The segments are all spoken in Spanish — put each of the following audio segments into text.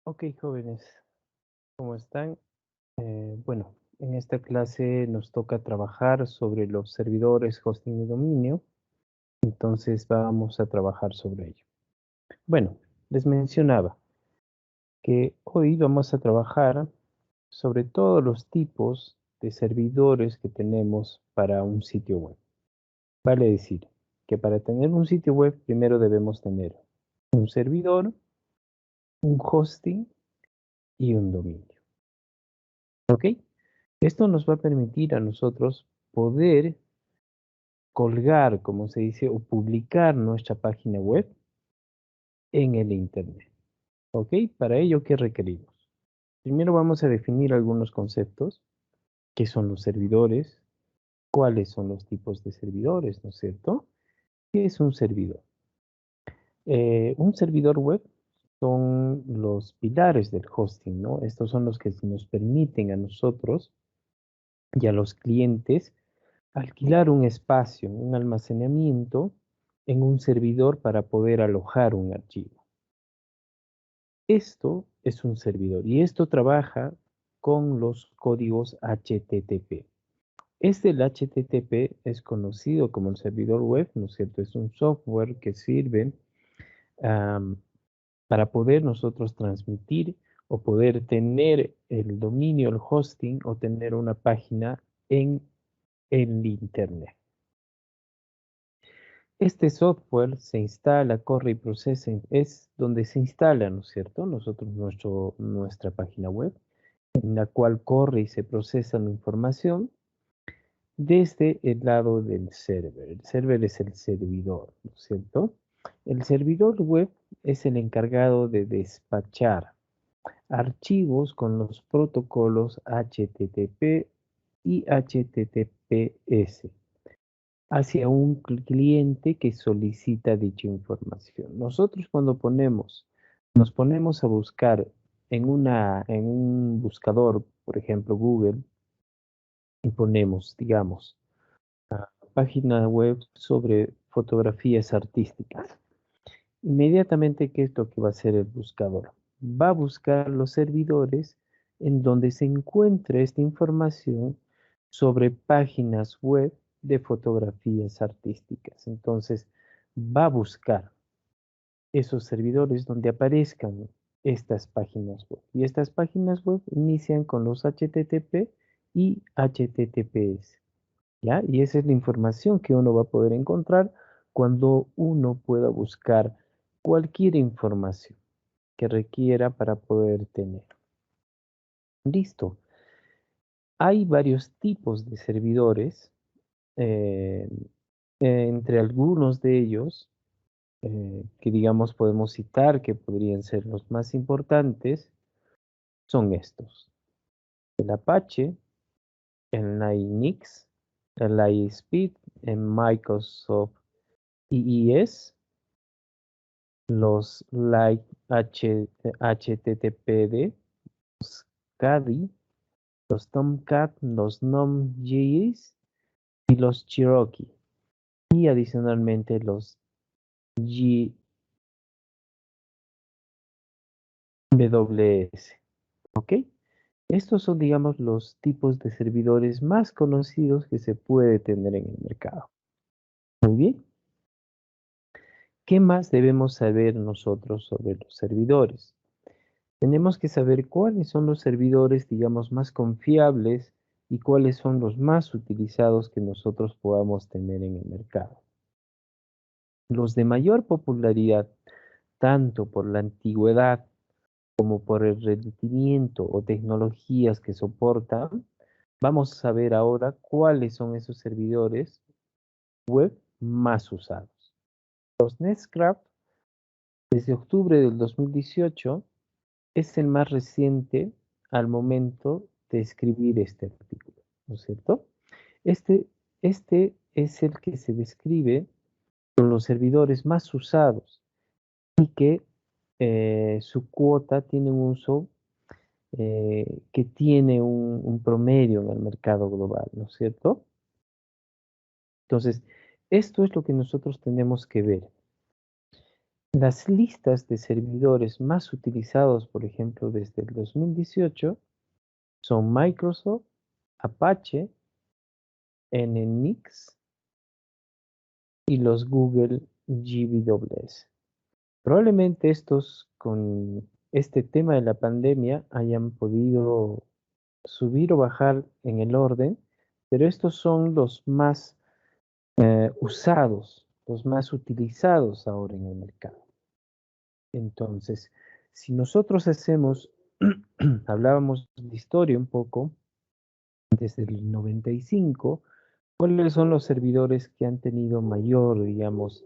Ok, jóvenes, ¿cómo están? Bueno, en esta clase nos toca trabajar sobre los servidores hosting de dominio, entonces vamos a trabajar sobre ello. Bueno, les mencionaba que hoy vamos a trabajar sobre todos los tipos de servidores que tenemos para un sitio web. Vale decir que para tener un sitio web primero debemos tener un servidor, un hosting y un dominio. ¿Ok? Esto nos va a permitir a nosotros poder colgar, como se dice, o publicar nuestra página web en el Internet. ¿Ok? Para ello, ¿qué requerimos? Primero vamos a definir algunos conceptos, qué son los servidores, cuáles son los tipos de servidores, ¿no es cierto? ¿Qué es un servidor? Un servidor web son los pilares del hosting, ¿no? Estos son los que nos permiten a nosotros y a los clientes alquilar un espacio, un almacenamiento en un servidor para poder alojar un archivo. Esto es un servidor y esto trabaja con los códigos HTTP. El HTTP es conocido como el servidor web, ¿no es cierto? Es un software que sirve um, para poder nosotros transmitir o poder tener el dominio, el hosting o tener una página en el Internet. Este software se instala, corre y procesa, es donde se instala, ¿no es cierto? Nuestra página web, en la cual corre y se procesa la información desde el lado del server. El server es el servidor, ¿no es cierto? El servidor web es el encargado de despachar archivos con los protocolos HTTP y HTTPS hacia un cliente que solicita dicha información. Nosotros cuando nos ponemos a buscar en un buscador, por ejemplo Google, y ponemos, digamos, página web sobre fotografías artísticas. Inmediatamente, ¿qué es lo que va a hacer el buscador? Va a buscar los servidores en donde se encuentre esta información sobre páginas web de fotografías artísticas. Entonces, va a buscar esos servidores donde aparezcan estas páginas web. Y estas páginas web inician con los HTTP y HTTPS. ¿Ya? Y esa es la información que uno va a poder encontrar cuando uno pueda buscar cualquier información que requiera para poder tener. Listo. Hay varios tipos de servidores. eh, Entre algunos de ellos, que digamos podemos citar que podrían ser los más importantes, son estos. El Apache, el Linux, el ISP, el Microsoft IIS, los HTTPD, CADI, los Tomcat, los NomJS y los Cherokee. Y adicionalmente los GWS. ¿Ok? Estos son, digamos, los tipos de servidores más conocidos que se puede tener en el mercado. Muy bien. ¿Qué más debemos saber nosotros sobre los servidores? Tenemos que saber cuáles son los servidores, digamos, más confiables y cuáles son los más utilizados que nosotros podamos tener en el mercado. Los de mayor popularidad, tanto por la antigüedad como por el rendimiento o tecnologías que soportan, vamos a ver ahora cuáles son esos servidores web más usados. Los Nextcraft, desde octubre del 2018, es el más reciente al momento de escribir este artículo, ¿no es cierto? Este, este es el que se describe con los servidores más usados y que su cuota tiene un uso que tiene un promedio en el mercado global, ¿no es cierto? Entonces, esto es lo que nosotros tenemos que ver. Las listas de servidores más utilizados, por ejemplo, desde el 2018 son Microsoft, Apache, NNX y los Google GWS. Probablemente estos con este tema de la pandemia hayan podido subir o bajar en el orden, pero estos son los más usados, los más utilizados ahora en el mercado. Entonces, si nosotros hacemos, hablábamos de historia un poco, desde el 95, ¿cuáles son los servidores que han tenido mayor, digamos,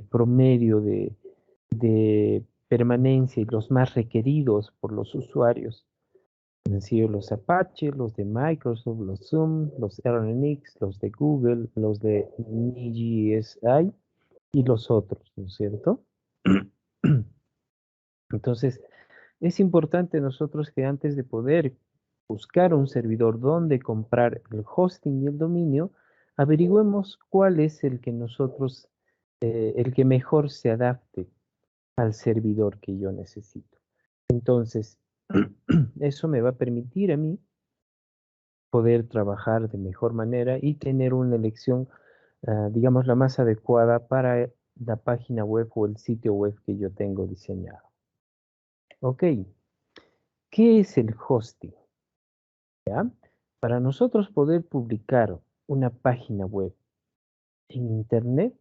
promedio de permanencia y los más requeridos por los usuarios? Han sido los Apache, los de Microsoft, los Zoom, los RNX, los de Google, los de NGSI y los otros, ¿no es cierto? Entonces, es importante nosotros que antes de poder buscar un servidor donde comprar el hosting y el dominio, averigüemos cuál es el que nosotros, el que mejor se adapte al servidor que yo necesito. Entonces, eso me va a permitir a mí poder trabajar de mejor manera y tener una elección, digamos, la más adecuada para la página web o el sitio web que yo tengo diseñado. Ok, ¿qué es el hosting? ¿Ya? Para nosotros poder publicar una página web en Internet,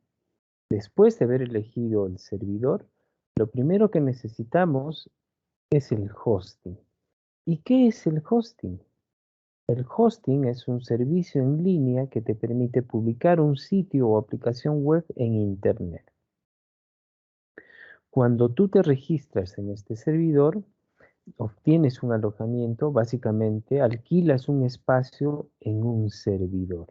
después de haber elegido el servidor, lo primero que necesitamos es el hosting. ¿Y qué es el hosting? El hosting es un servicio en línea que te permite publicar un sitio o aplicación web en Internet. Cuando tú te registras en este servidor, obtienes un alojamiento, básicamente alquilas un espacio en un servidor,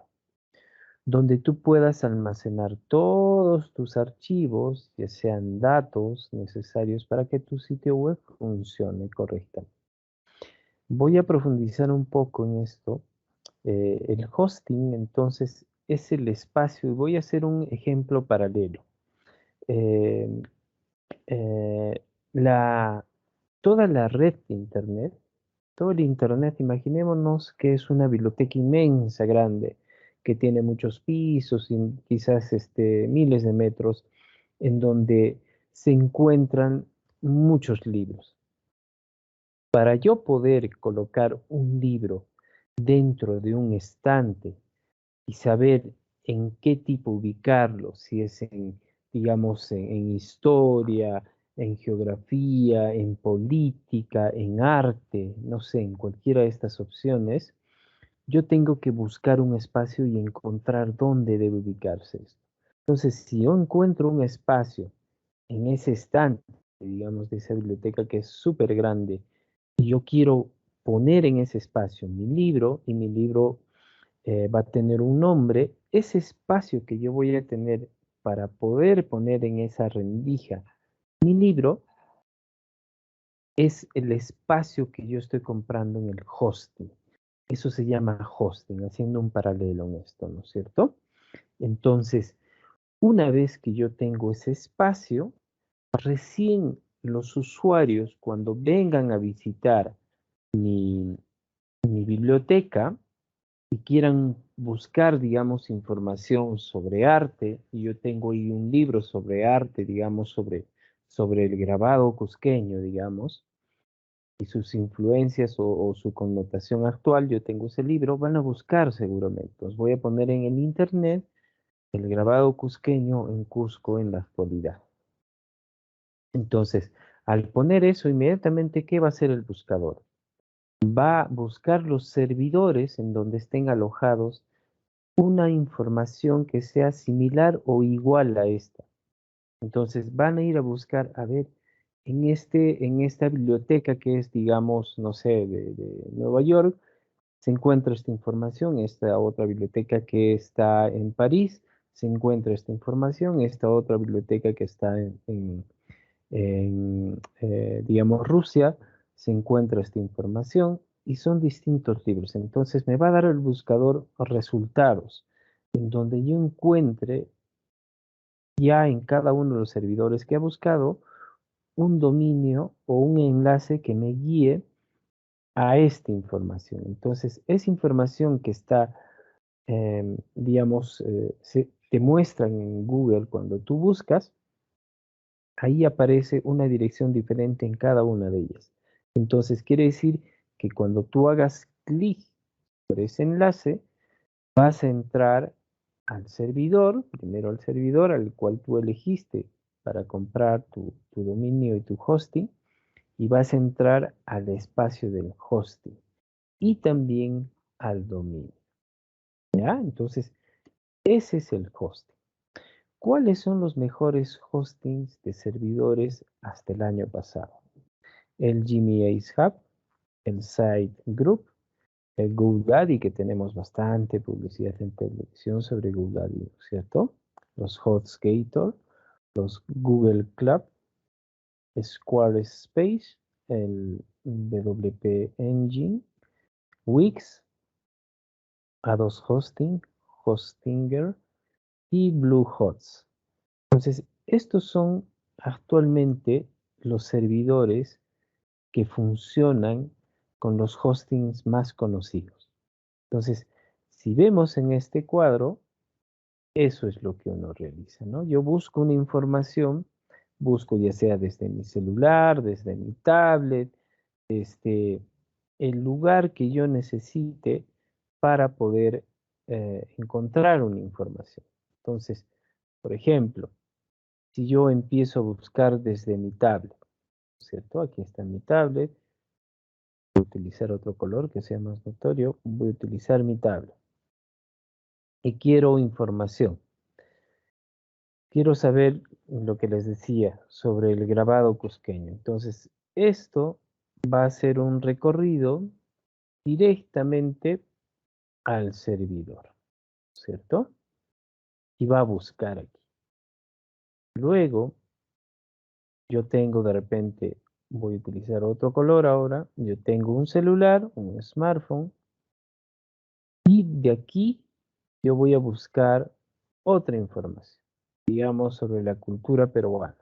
donde tú puedas almacenar todos tus archivos, ya sean datos necesarios para que tu sitio web funcione correctamente. Voy a profundizar un poco en esto. El hosting, entonces, es el espacio, y voy a hacer un ejemplo paralelo. Eh, eh, la, Toda la red de Internet, todo el Internet, imaginémonos que es una biblioteca inmensa, grande, que tiene muchos pisos y quizás miles de metros, en donde se encuentran muchos libros. Para yo poder colocar un libro dentro de un estante y saber en qué tipo ubicarlo, si es en, digamos, en historia, en geografía, en política, en arte, no sé, en cualquiera de estas opciones, yo tengo que buscar un espacio y encontrar dónde debe ubicarse esto. Entonces, si yo encuentro un espacio en ese estante, digamos, de esa biblioteca que es súper grande, y yo quiero poner en ese espacio mi libro, y mi libro va a tener un nombre, ese espacio que yo voy a tener para poder poner en esa rendija mi libro es el espacio que yo estoy comprando en el hosting. Eso se llama hosting, haciendo un paralelo en esto, ¿no es cierto? Entonces, una vez que yo tengo ese espacio, recién los usuarios, cuando vengan a visitar mi biblioteca, y quieran buscar, digamos, información sobre arte, y yo tengo ahí un libro sobre arte, digamos, sobre el grabado cusqueño, digamos, y sus influencias o su connotación actual, yo tengo ese libro, van a buscar seguramente. Os voy a poner en el internet el grabado cusqueño en Cusco en la actualidad. Entonces, al poner eso, inmediatamente, ¿qué va a hacer el buscador? Va a buscar los servidores en donde estén alojados una información que sea similar o igual a esta. Entonces van a ir a buscar, a ver, en esta biblioteca que es, digamos, no sé, de Nueva York, se encuentra esta información, esta otra biblioteca que está en París, se encuentra esta información, esta otra biblioteca que está digamos, Rusia, se encuentra esta información y son distintos libros. Entonces me va a dar el buscador resultados en donde yo encuentre ya en cada uno de los servidores que ha buscado un dominio o un enlace que me guíe a esta información. Entonces, esa información que está, digamos, te muestran en Google cuando tú buscas, ahí aparece una dirección diferente en cada una de ellas. Entonces, quiere decir que cuando tú hagas clic por ese enlace, vas a entrar al servidor, primero al servidor al cual tú elegiste para comprar tu dominio y tu hosting, y vas a entrar al espacio del hosting y también al dominio. ¿Ya? Entonces, ese es el hosting. ¿Cuáles son los mejores hostings de servidores hasta el año pasado? El Jimmy Ace Hub, el Site Group, el GoDaddy, que tenemos bastante publicidad en televisión sobre GoDaddy, ¿cierto? Los HostGator, los Google Club, Squarespace, el WP Engine, Wix, A2 Hosting, Hostinger y Bluehost. Entonces, estos son actualmente los servidores que funcionan con los hostings más conocidos. Entonces, si vemos en este cuadro, eso es lo que uno realiza, ¿no? Yo busco una información, busco ya sea desde mi celular, desde mi tablet, desde el lugar que yo necesite para poder encontrar una información. Entonces, por ejemplo, si yo empiezo a buscar desde mi tablet, ¿cierto? Aquí está mi tablet. Voy a utilizar otro color que sea más notorio. Voy a utilizar mi tablet. Y quiero información. Quiero saber lo que les decía sobre el grabado cusqueño. Entonces, esto va a ser un recorrido directamente al servidor, ¿cierto? Y va a buscar aquí. Luego, yo tengo de repente, voy a utilizar otro color ahora. Yo tengo un celular, un smartphone, y de aquí yo voy a buscar otra información, digamos, sobre la cultura peruana.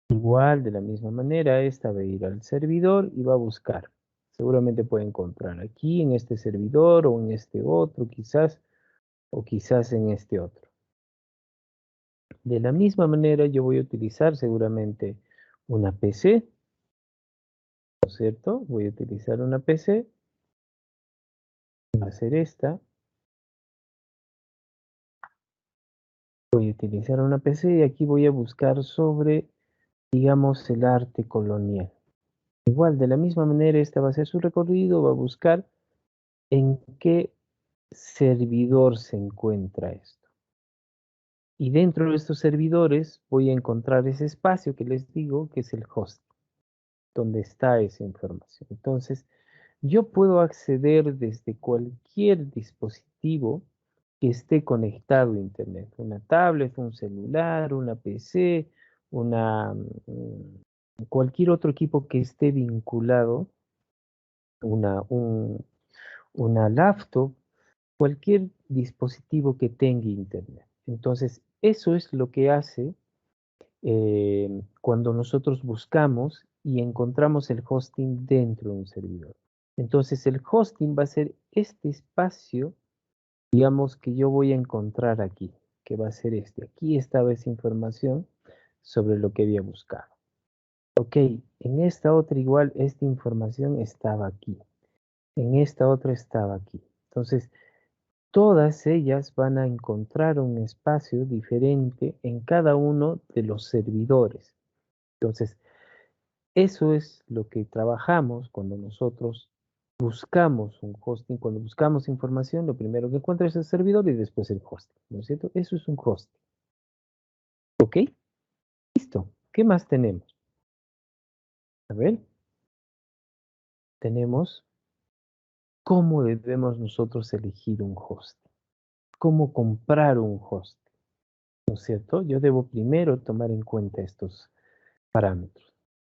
Igual, de la misma manera, esta va a ir al servidor y va a buscar. Seguramente puede encontrar aquí en este servidor o en este otro, quizás, o quizás en este otro. De la misma manera, yo voy a utilizar seguramente una PC, ¿no es cierto? Voy a utilizar una PC, va a ser esta. Voy a utilizar una PC y aquí voy a buscar sobre, digamos, el arte colonial. Igual, de la misma manera, esta va a ser su recorrido, va a buscar en qué servidor se encuentra esto. Y dentro de estos servidores voy a encontrar ese espacio que les digo que es el host, donde está esa información. Entonces, yo puedo acceder desde cualquier dispositivo que esté conectado a Internet. Una tablet, un celular, una PC, cualquier otro equipo que esté vinculado, una, un- una laptop, cualquier dispositivo que tenga Internet. Entonces, eso es lo que hace cuando nosotros buscamos y encontramos el hosting dentro de un servidor. Entonces, el hosting va a ser este espacio, digamos, que yo voy a encontrar aquí, que va a ser este. Aquí estaba esa información sobre lo que había buscado. Ok, en esta otra igual, esta información estaba aquí. En esta otra estaba aquí. Entonces, todas ellas van a encontrar un espacio diferente en cada uno de los servidores. Entonces, eso es lo que trabajamos cuando nosotros buscamos un hosting. Cuando buscamos información, lo primero que encuentra es el servidor y después el hosting, ¿no es cierto? Eso es un hosting. ¿Ok? Listo. ¿Qué más tenemos? A ver, tenemos cómo debemos nosotros elegir un hosting. Cómo comprar un hosting, ¿no es cierto? Yo debo primero tomar en cuenta estos parámetros.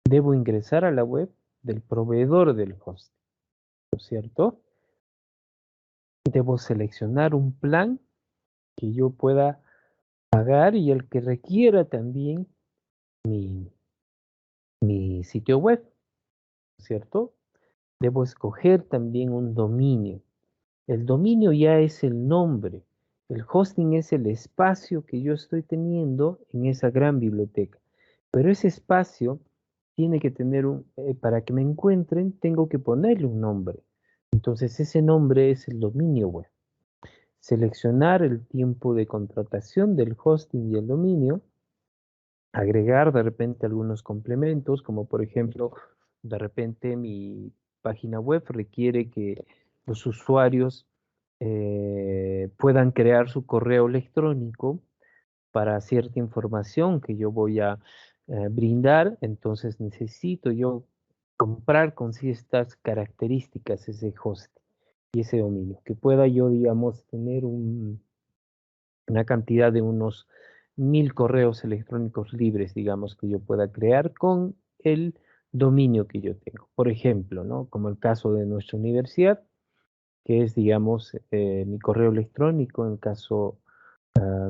Debo ingresar a la web del proveedor del hosting, ¿no es cierto? Debo seleccionar un plan que yo pueda pagar y el que requiera también mi, mi sitio web, ¿cierto? Debo escoger también un dominio. El dominio ya es el nombre. El hosting es el espacio que yo estoy teniendo en esa gran biblioteca. Pero ese espacio tiene que tener para que me encuentren, tengo que ponerle un nombre. Entonces ese nombre es el dominio web. Seleccionar el tiempo de contratación del hosting y el dominio, agregar de repente algunos complementos, como por ejemplo, de repente mi página web requiere que los usuarios puedan crear su correo electrónico para cierta información que yo voy a brindar, entonces necesito yo comprar con ciertas características ese host y ese dominio, que pueda yo, digamos, tener una cantidad de unos 1000 correos electrónicos libres, digamos, que yo pueda crear con el dominio que yo tengo. Por ejemplo, ¿no? Como el caso de nuestra universidad, que es, digamos, mi correo electrónico, en el caso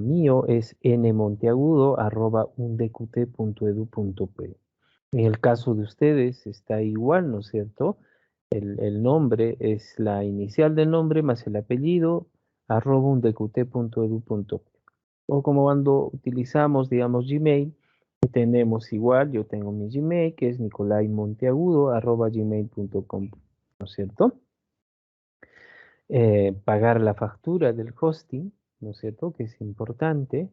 mío es nmonteagudo@undqt.edu.pe. En el caso de ustedes está igual, ¿no es cierto? El nombre es la inicial del nombre más el apellido, @undqt.edu.pe. O como cuando utilizamos, digamos, Gmail, tenemos igual, yo tengo mi Gmail, que es nicolaimonteagudo@gmail.com, ¿no es cierto? Pagar la factura del hosting, ¿no es cierto? Que es importante.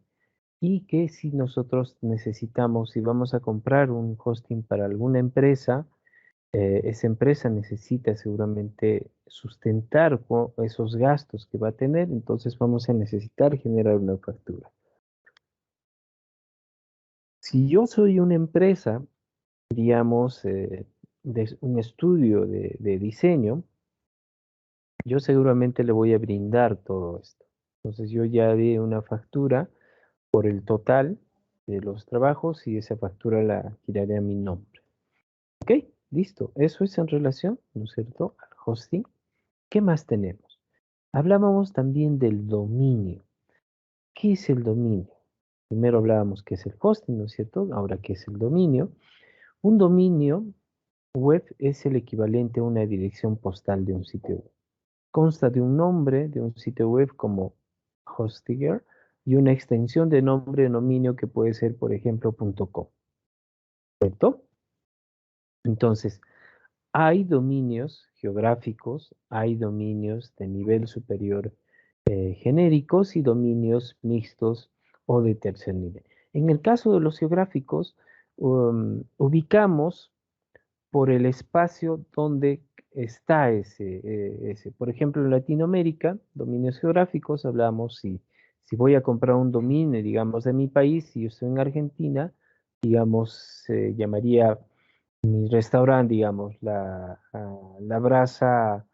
Y que si nosotros necesitamos, si vamos a comprar un hosting para alguna empresa, esa empresa necesita seguramente sustentar esos gastos que va a tener, entonces vamos a necesitar generar una factura. Si yo soy una empresa, digamos, de un estudio de diseño, yo seguramente le voy a brindar todo esto. Entonces yo ya haré una factura por el total de los trabajos y esa factura la giraré a mi nombre. Ok, listo. Eso es en relación, ¿no es cierto?, al hosting. ¿Qué más tenemos? Hablábamos también del dominio. ¿Qué es el dominio? Primero hablábamos qué es el hosting, ¿no es cierto? Ahora, ¿qué es el dominio? Un dominio web es el equivalente a una dirección postal de un sitio web. Consta de un nombre de un sitio web como Hostinger y una extensión de nombre de dominio que puede ser, por ejemplo, .com, ¿cierto? Entonces, hay dominios geográficos, hay dominios de nivel superior genéricos y dominios mixtos o de tercer nivel. En el caso de los geográficos, ubicamos por el espacio donde está ese. Por ejemplo, en Latinoamérica, dominios geográficos, hablamos si voy a comprar un dominio, digamos, de mi país, si yo estoy en Argentina, digamos, se llamaría mi restaurante, digamos, la brasa,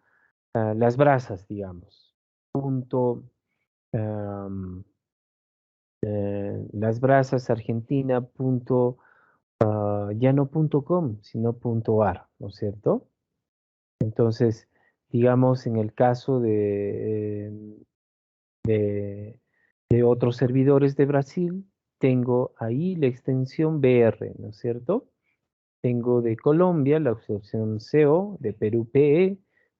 las brasas, digamos, punto, am, las brasas argentina punto, ya no punto com, sino punto ar, ¿no es cierto? Entonces, digamos, en el caso de otros servidores de Brasil, tengo ahí la extensión BR, ¿no es cierto? Tengo de Colombia la opción CO, de Perú PE,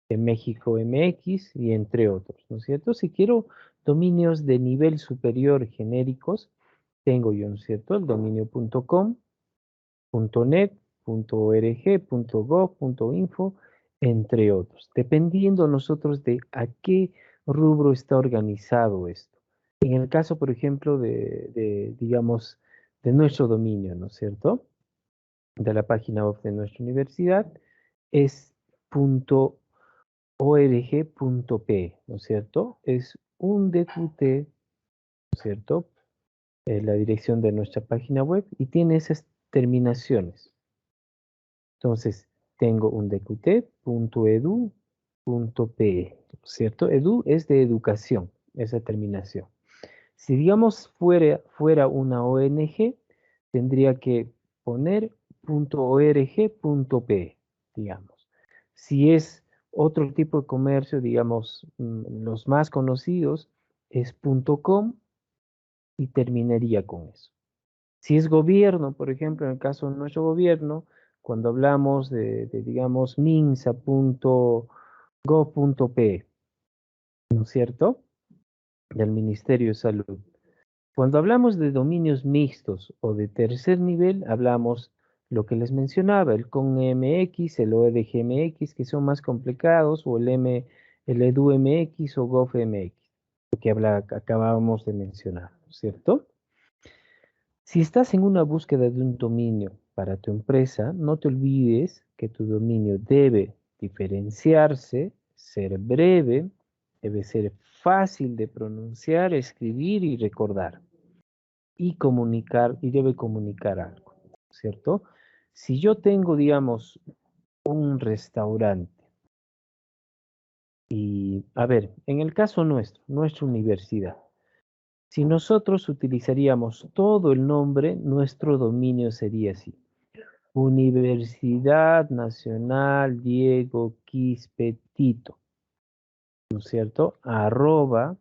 de México MX y entre otros, ¿no es cierto? Si quiero dominios de nivel superior genéricos, tengo yo, ¿no es cierto?, el dominio .com, .net, .org, .gov, .info, entre otros, dependiendo nosotros de a qué rubro está organizado esto. En el caso, por ejemplo, digamos, de nuestro dominio, ¿no es cierto?, de la página web de nuestra universidad, es .org.p, ¿no es cierto? Es un DQT, ¿no es cierto? La dirección de nuestra página web y tiene esas terminaciones. Entonces, tengo un dqt.edu.pe, ¿cierto? Edu es de educación, esa terminación. Si digamos fuera una ONG, tendría que poner .org.pe, digamos. Si es otro tipo de comercio, digamos, los más conocidos es .com y terminaría con eso. Si es gobierno, por ejemplo, en el caso de nuestro gobierno, cuando hablamos de digamos, minsa.gov.pe, ¿no es cierto? Del Ministerio de Salud. Cuando hablamos de dominios mixtos o de tercer nivel, hablamos lo que les mencionaba, el CONMX, el OEDGMX, que son más complicados, o el EDUMX o GovMX, lo que acabábamos de mencionar, ¿no es cierto? Si estás en una búsqueda de un dominio para tu empresa, no te olvides que tu dominio debe diferenciarse, ser breve, debe ser fácil de pronunciar, escribir y recordar y comunicar, y debe comunicar algo, ¿cierto? Si yo tengo, digamos, un restaurante y, a ver, en el caso nuestro, nuestra universidad, si nosotros utilizaríamos todo el nombre, nuestro dominio sería así: Universidad Nacional Diego Quispe Tito, ¿no es cierto? @edu.pe.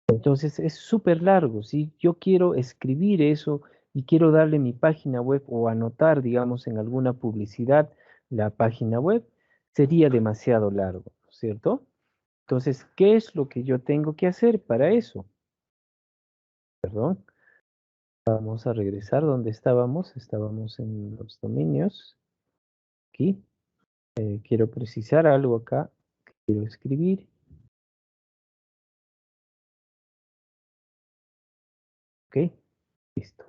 Entonces es súper largo. Si yo quiero escribir eso y quiero darle mi página web o anotar, digamos, en alguna publicidad la página web, sería demasiado largo, ¿no es cierto? Entonces, ¿qué es lo que yo tengo que hacer para eso? Perdón. Vamos a regresar donde estábamos. Estábamos en los dominios. Aquí. Quiero precisar algo acá. Quiero escribir. Ok. Listo.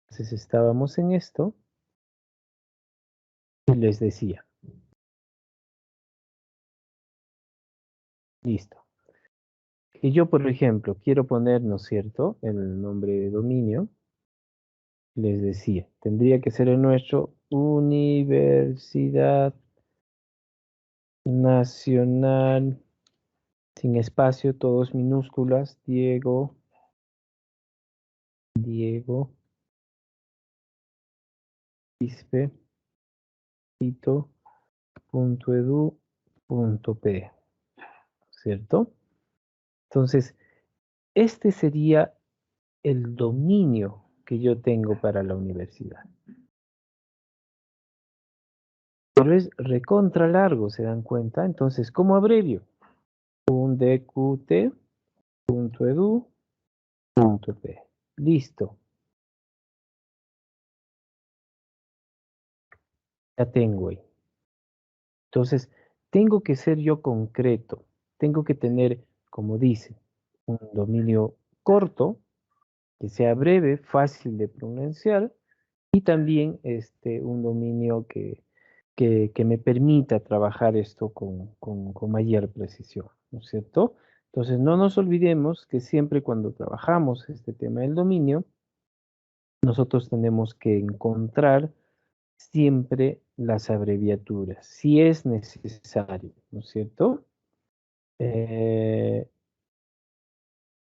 Entonces estábamos en esto y les decía. Listo. Y yo, por ejemplo, quiero poner, ¿no es cierto?, el nombre de dominio. Les decía, tendría que ser el nuestro: Universidad Nacional, sin espacio, todos minúsculas, Diego Quispe Tito.edu.pe, ¿cierto? Entonces, este sería el dominio que yo tengo para la universidad. Pero es recontra largo, ¿se dan cuenta? Entonces, ¿cómo abrevio? dqt.edu.pe. Listo, ya tengo ahí. Entonces, tengo que ser yo concreto. Tengo que tener, como dice, un dominio corto, que sea breve, fácil de pronunciar, y también un dominio que me permita trabajar esto con mayor precisión, ¿no es cierto? Entonces, no nos olvidemos que siempre cuando trabajamos este tema del dominio, nosotros tenemos que encontrar siempre las abreviaturas, si es necesario, ¿no es cierto? Eh,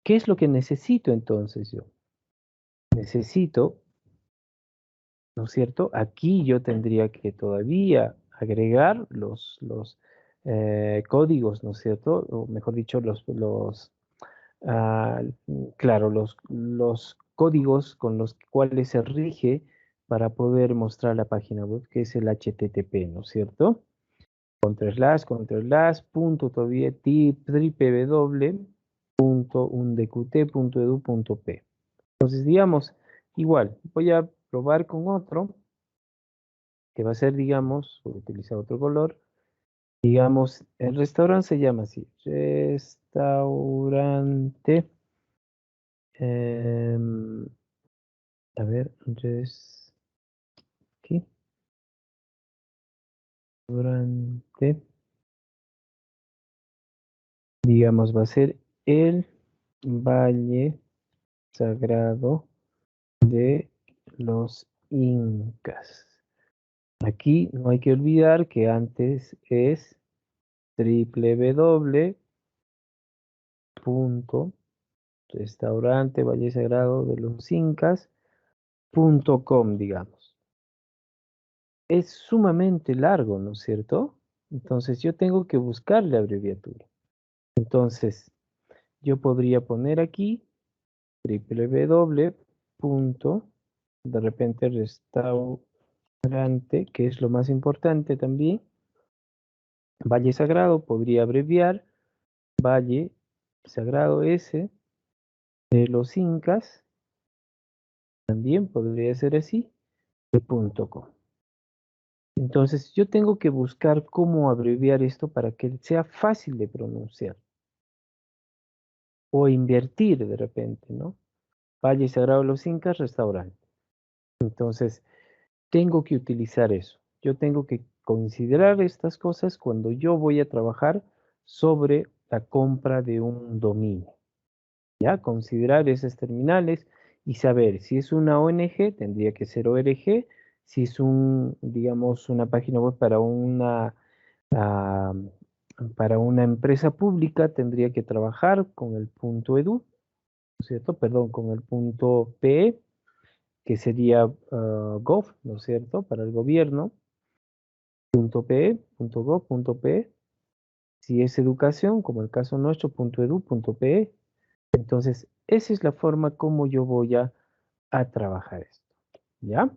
¿Qué es lo que necesito entonces yo? Necesito, ¿no es cierto? Aquí yo tendría que todavía agregar los códigos, ¿no es cierto? O mejor dicho, ah, claro, los códigos con los cuales se rige para poder mostrar la página web, que es el HTTP, ¿no es cierto? Punto todavía www.undqt.edu.p. Entonces, digamos, igual, voy a probar con otro, que va a ser, digamos, voy a utilizar otro color. Digamos, el restaurante se llama así: restaurante, em, a ver, ¿qué? Restaurante, digamos, va a ser el Valle Sagrado de los Incas. Aquí no hay que olvidar que antes es www.restaurantevallesagradodelosincas.com, digamos. Es sumamente largo, ¿no es cierto? Entonces yo tengo que buscar la abreviatura. Entonces yo podría poner aquí www. De repente restaurante, que es lo más importante también. Valle Sagrado podría abreviar Valle Sagrado S de los Incas, también podría ser así, de .com. Entonces yo tengo que buscar cómo abreviar esto para que sea fácil de pronunciar o invertir de repente, ¿no? Valle Sagrado de los Incas, restaurante. Entonces tengo que utilizar eso. Yo tengo que considerar estas cosas cuando yo voy a trabajar sobre la compra de un dominio. ¿Ya? Considerar esas terminales y saber si es una ONG, tendría que ser ORG, si es digamos, una página web ah, para una empresa pública, tendría que trabajar con el punto .edu, ¿no es cierto? Perdón, con el punto .pe, que sería gov, ¿no es cierto? Para el gobierno, punto .pe, punto .gov, punto .pe. Si es educación, como el caso nuestro, punto .edu, punto .pe. Entonces, esa es la forma como yo voy a trabajar esto, ¿ya?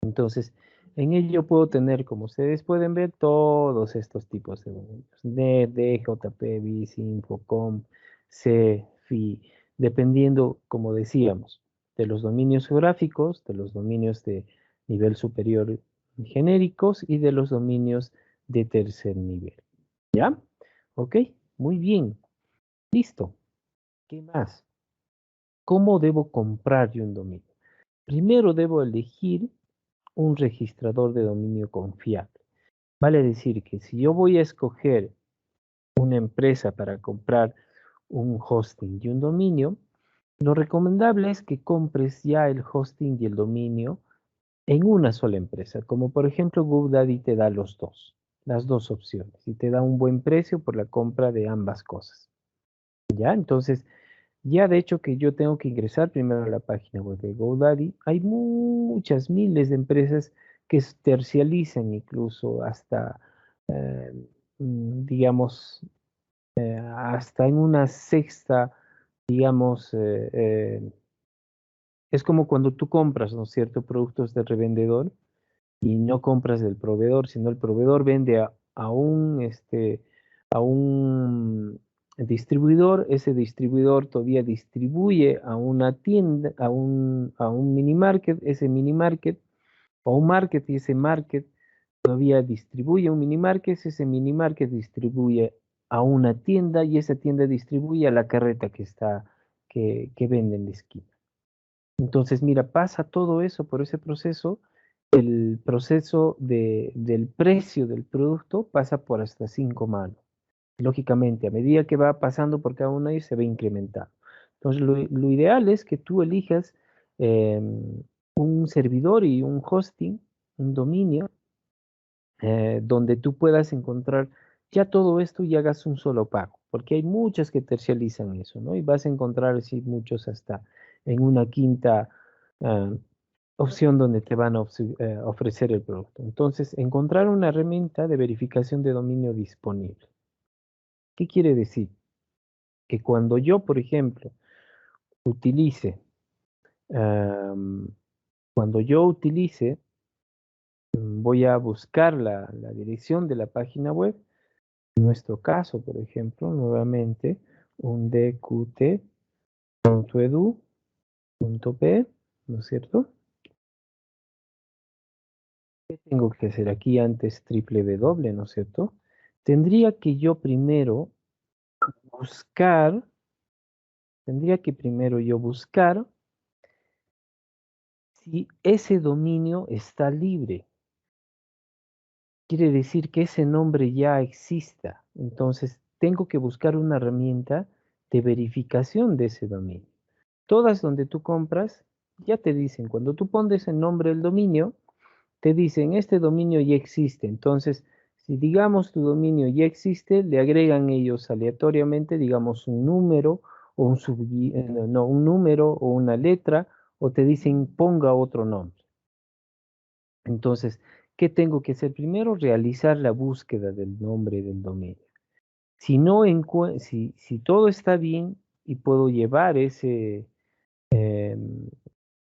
Entonces, en ello puedo tener, como ustedes pueden ver, todos estos tipos de dominios. NET, JP, BIS, Infocom, C, FI, dependiendo, como decíamos, de los dominios geográficos, de los dominios de nivel superior genéricos y de los dominios de tercer nivel, ¿ya? Ok, muy bien, listo. ¿Qué más? ¿Cómo debo comprar yo un dominio? Primero debo elegir un registrador de dominio confiable. Vale decir que si yo voy a escoger una empresa para comprar un hosting y un dominio, lo recomendable es que compres ya el hosting y el dominio en una sola empresa, como por ejemplo GoDaddy te da las dos opciones, y te da un buen precio por la compra de ambas cosas. ¿Ya? Entonces, ya de hecho que yo tengo que ingresar primero a la página web de GoDaddy. Hay muchas miles de empresas que tercializan incluso hasta, eh, digamos, hasta en una sexta, digamos, es como cuando tú compras, ¿no es cierto?, productos de revendedor y no compras del proveedor, sino el proveedor vende a un distribuidor, ese distribuidor todavía distribuye a una tienda, a un mini market, ese mini market, o un market, y ese market todavía distribuye a un mini market, ese mini market distribuye a una tienda y esa tienda distribuye a la carreta que vende en la esquina. Entonces, mira, pasa todo eso por ese proceso. El proceso del precio del producto pasa por hasta 5 manos. Lógicamente, a medida que va pasando por cada una de ellas, se va incrementando. Entonces, lo ideal es que tú elijas un servidor y un hosting, un dominio, donde tú puedas encontrar ya todo esto y hagas un solo pago, porque hay muchas que tercializan eso, ¿no? Y vas a encontrar así muchos hasta en una quinta ah, opción donde te van a ofrecer el producto. Entonces, encontrar una herramienta de verificación de dominio disponible. ¿Qué quiere decir? Que cuando yo, por ejemplo, utilice, am, cuando yo utilice, voy a buscar la dirección de la página web. En nuestro caso, por ejemplo, nuevamente, un dqt.edu.p, ¿no es cierto? ¿Qué tengo que hacer aquí antes www, ¿no es cierto? Tendría que yo primero buscar, tendría que primero yo buscar si ese dominio está libre. Quiere decir que ese nombre ya exista. Entonces, tengo que buscar una herramienta de verificación de ese dominio. Todas donde tú compras, ya te dicen, cuando tú pones el nombre del dominio, te dicen, este dominio ya existe. Entonces, si digamos tu dominio ya existe, le agregan ellos aleatoriamente, digamos, un número o no, un número o una letra, o te dicen ponga otro nombre. Entonces, ¿qué tengo que hacer? Primero, realizar la búsqueda del nombre del dominio. Si no si todo está bien y puedo llevar ese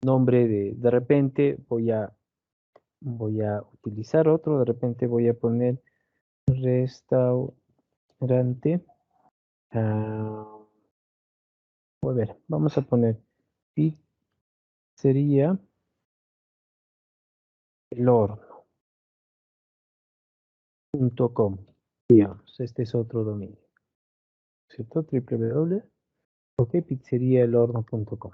nombre de repente voy a utilizar otro, de repente voy a poner restaurante. A ver, vamos a poner pizzería elhorno.com. Digamos, este es otro dominio, ¿cierto? www. Ok, pizzeriaelhorno.com.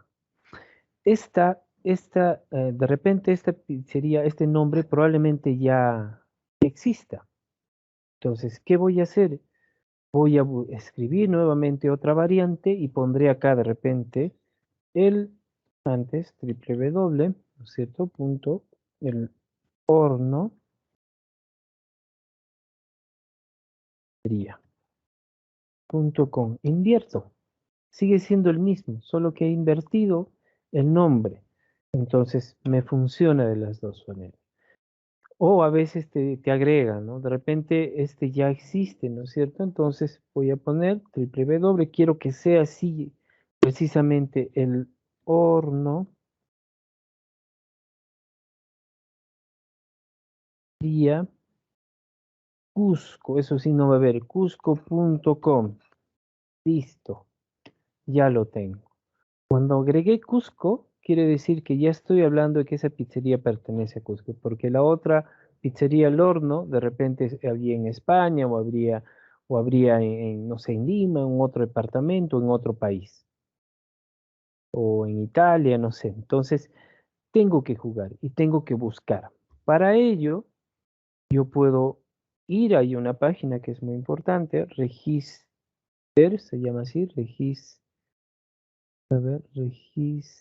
De repente esta pizzería, este nombre probablemente ya exista. Entonces, ¿qué voy a hacer? Voy a escribir nuevamente otra variante y pondré acá de repente el antes www, ¿no es cierto? Punto el horno punto com. Invierto. Sigue siendo el mismo, solo que he invertido el nombre. Entonces me funciona de las dos maneras. O a veces te agrega, ¿no? De repente este ya existe, ¿no es cierto? Entonces voy a poner www, quiero que sea así precisamente el horno día Cusco, eso sí no va a haber, cusco.com. Listo, ya lo tengo. Cuando agregué Cusco, quiere decir que ya estoy hablando de que esa pizzería pertenece a Cusco, porque la otra pizzería El Horno, de repente habría en España o habría no sé, en Lima, en otro departamento, en otro país, o en Italia, no sé. Entonces, tengo que jugar y tengo que buscar. Para ello, yo puedo ir, hay una página que es muy importante, Register, se llama así, a ver, register.com.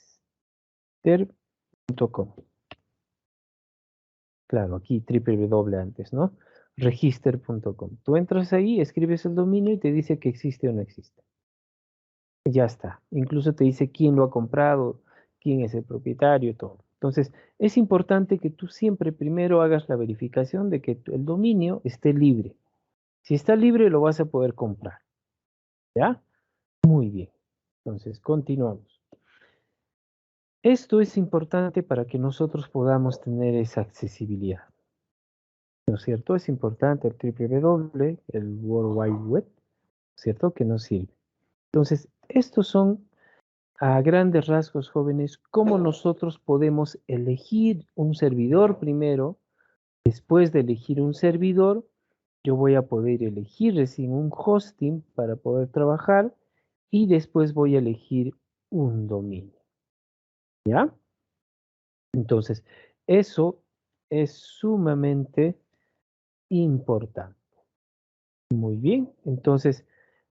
Claro, aquí www antes, ¿no? Register.com. Tú entras ahí, escribes el dominio y te dice que existe o no existe. Ya está. Incluso te dice quién lo ha comprado, quién es el propietario, todo. Entonces, es importante que tú siempre primero hagas la verificación de que el dominio esté libre. Si está libre, lo vas a poder comprar. ¿Ya? Muy bien. Entonces, continuamos. Esto es importante para que nosotros podamos tener esa accesibilidad. ¿No es cierto? Es importante el www, el World Wide Web, ¿cierto? Que nos sirve. Entonces, estos son a grandes rasgos, jóvenes, cómo nosotros podemos elegir un servidor primero. Después de elegir un servidor, yo voy a poder elegir recién un hosting para poder trabajar y después voy a elegir un dominio. ¿Ya? Entonces, eso es sumamente importante. Muy bien, entonces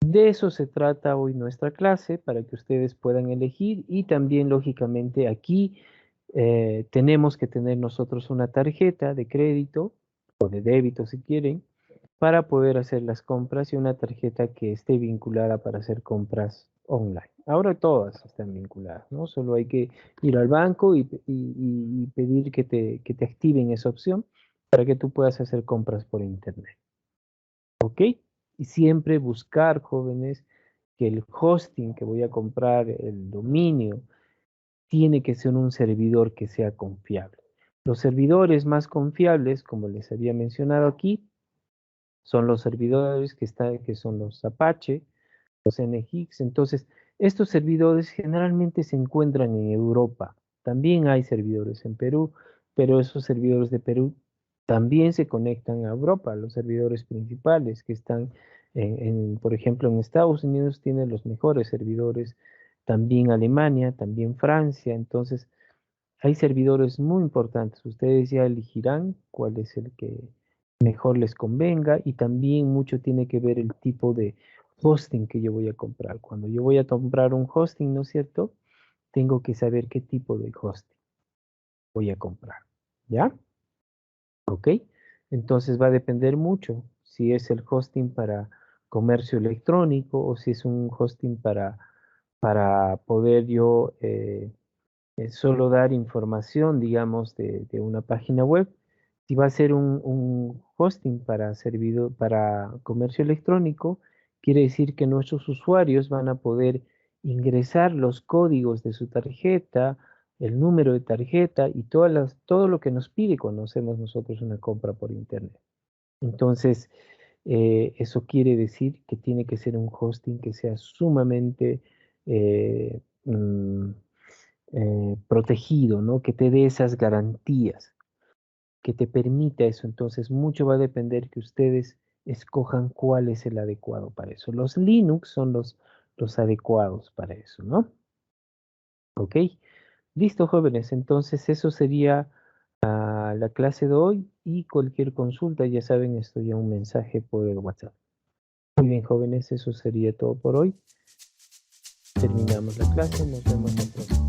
de eso se trata hoy nuestra clase para que ustedes puedan elegir y también lógicamente aquí tenemos que tener nosotros una tarjeta de crédito o de débito si quieren para poder hacer las compras y una tarjeta que esté vinculada para hacer compras online. Ahora todas están vinculadas, ¿no? Solo hay que ir al banco y pedir que te activen esa opción para que tú puedas hacer compras por internet. ¿Ok? Y siempre buscar, jóvenes, que el hosting que voy a comprar, el dominio, tiene que ser un servidor que sea confiable. Los servidores más confiables, como les había mencionado aquí, son los servidores que son los Apache, los NGX. Entonces, estos servidores generalmente se encuentran en Europa. También hay servidores en Perú, pero esos servidores de Perú también se conectan a Europa. Los servidores principales que están, por ejemplo, en Estados Unidos tienen los mejores servidores, también Alemania, también Francia. Entonces, hay servidores muy importantes. Ustedes ya elegirán cuál es el que mejor les convenga y también mucho tiene que ver el tipo de hosting que yo voy a comprar. Cuando yo voy a comprar un hosting, ¿no es cierto? Tengo que saber qué tipo de hosting voy a comprar. ¿Ya? ¿Ok? Entonces va a depender mucho si es el hosting para comercio electrónico o si es un hosting para poder yo solo dar información, digamos, de una página web. Si va a ser un hosting para servidor, para comercio electrónico, quiere decir que nuestros usuarios van a poder ingresar los códigos de su tarjeta, el número de tarjeta y todo lo que nos pide cuando hacemos nosotros una compra por internet. Entonces, eso quiere decir que tiene que ser un hosting que sea sumamente eh, mm, protegido, ¿no? Que te dé esas garantías, que te permita eso. Entonces, mucho va a depender que ustedes escojan cuál es el adecuado para eso. Los Linux son los adecuados para eso, ¿no? ¿Ok? Listo, jóvenes. Entonces, eso sería la clase de hoy y cualquier consulta, ya saben, estoy a un mensaje por el WhatsApp. Muy bien, jóvenes, eso sería todo por hoy. Terminamos la clase, nos vemos la próxima.